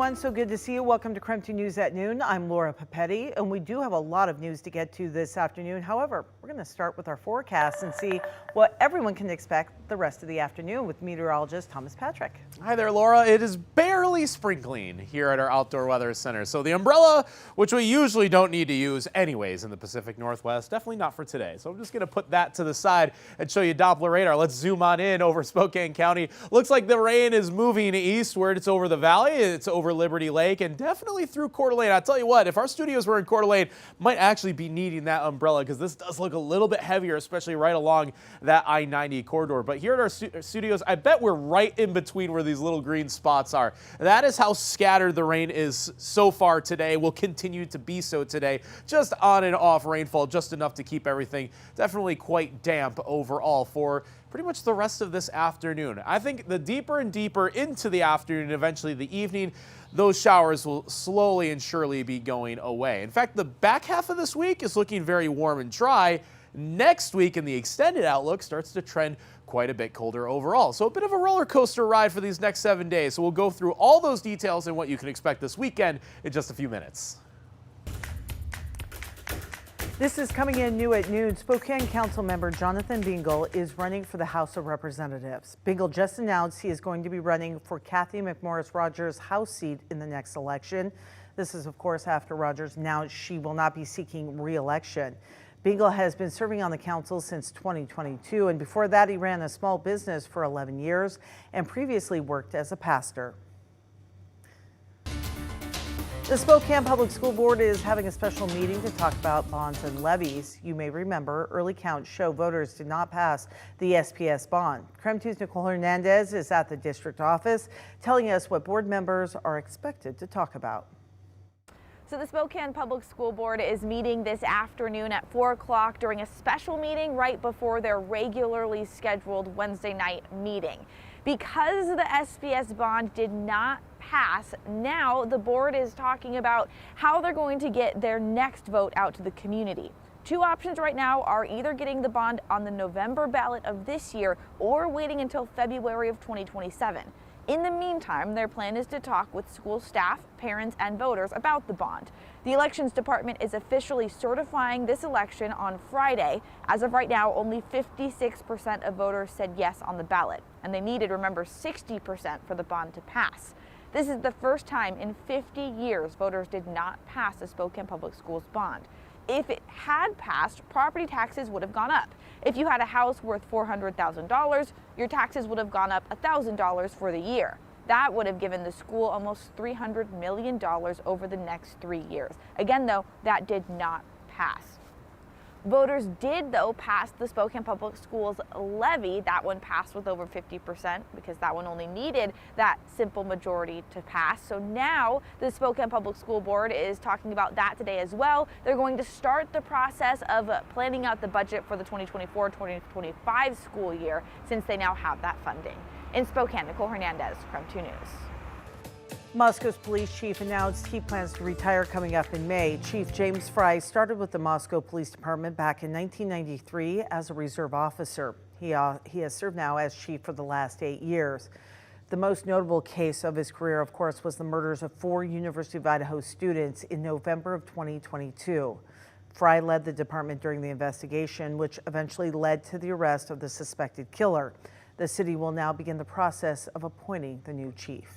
So good to see you. Welcome to KREM 2 News at Noon. I'm Laura Papetti, and we do have a lot of news to get to this afternoon. However, we're going to start with our forecast and see what everyone can expect the rest of the afternoon with meteorologist Thomas Patrick. Hi there, Laura. It is barely sprinkling here at our Outdoor Weather Center. So the umbrella, which we usually don't need to use anyways in the Pacific Northwest, definitely not for today. So I'm just going to put that to the side and show you Doppler radar. Let's zoom on in over Spokane County. Looks like the rain is moving eastward. It's over the valley. It's over Liberty Lake and definitely through Coeur d'Alene. I'll tell you what, if our studios were in Coeur d'Alene, might actually be needing that umbrella because this does look a little bit heavier, especially right along that I-90 corridor. But here at our studios, I bet we're right in between where these little green spots are. That is how scattered the rain is so far today. Will continue to be so today. Just on and off rainfall, just enough to keep everything definitely quite damp overall for pretty much the rest of this afternoon. I think the deeper and deeper into the afternoon, eventually the evening, those showers will slowly and surely be going away. In fact, the back half of this week is looking very warm and dry. Next week in the extended outlook starts to trend quite a bit colder overall. So a bit of a roller coaster ride for these next 7 days. So we'll go through all those details and what you can expect this weekend in just a few minutes. This is coming in new at noon. Spokane Council member Jonathan Bingle is running for the House of Representatives. Bingle just announced he is going to be running for Kathy McMorris Rogers' House seat in the next election. This is, of course, after Rogers announced she will not be seeking re-election. Bingle has been serving on the council since 2022, and before that he ran a small business for 11 years and previously worked as a pastor. The Spokane Public School Board is having a special meeting to talk about bonds and levies. You may remember early counts show voters did not pass the SPS bond. KREM 2's Nicole Hernandez is at the district office telling us what board members are expected to talk about. So the Spokane Public School Board is meeting this afternoon at 4 o'clock during a special meeting right before their regularly scheduled Wednesday night meeting. Because the SPS bond did not pass, now the board is talking about how they're going to get their next vote out to the community. Two options right now are either getting the bond on the November ballot of this year or waiting until February of 2027. In the meantime, their plan is to talk with school staff, parents, and voters about the bond. The Elections Department is officially certifying this election on Friday. As of right now, only 56% of voters said yes on the ballot, and they needed, remember, 60% for the bond to pass. This is the first time in 50 years voters did not pass the Spokane Public Schools bond. If it had passed, property taxes would have gone up. If you had a house worth $400,000, your taxes would have gone up $1,000 for the year. That would have given the school almost $300 million over the next 3 years. Again, though, that did not pass. Voters did, though, pass the Spokane Public Schools levy. That one passed with over 50% because that one only needed that simple majority to pass. So now the Spokane Public School Board is talking about that today as well. They're going to start the process of planning out the budget for the 2024-2025 school year since they now have that funding. In Spokane, Nicole Hernandez, KREM 2 News. Moscow's police chief announced he plans to retire coming up in May. Chief James Fry started with the Moscow Police Department back in 1993 as a reserve officer. He has served now as chief for the last 8 years. The most notable case of his career, of course, was the murders of 4 University of Idaho students in November of 2022. Fry led the department during the investigation, which eventually led to the arrest of the suspected killer. The city will now begin the process of appointing the new chief.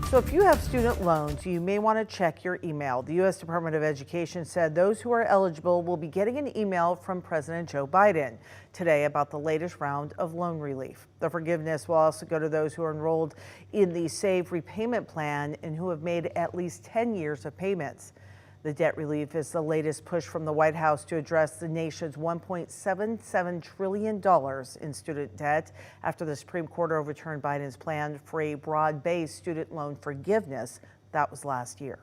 So if you have student loans, you may want to check your email. The U.S. Department of Education said those who are eligible will be getting an email from President Joe Biden today about the latest round of loan relief. The forgiveness will also go to those who are enrolled in the SAVE repayment plan and who have made at least 10 years of payments. The debt relief is the latest push from the White House to address the nation's $1.77 trillion in student debt after the Supreme Court overturned Biden's plan for a broad-based student loan forgiveness. That was last year.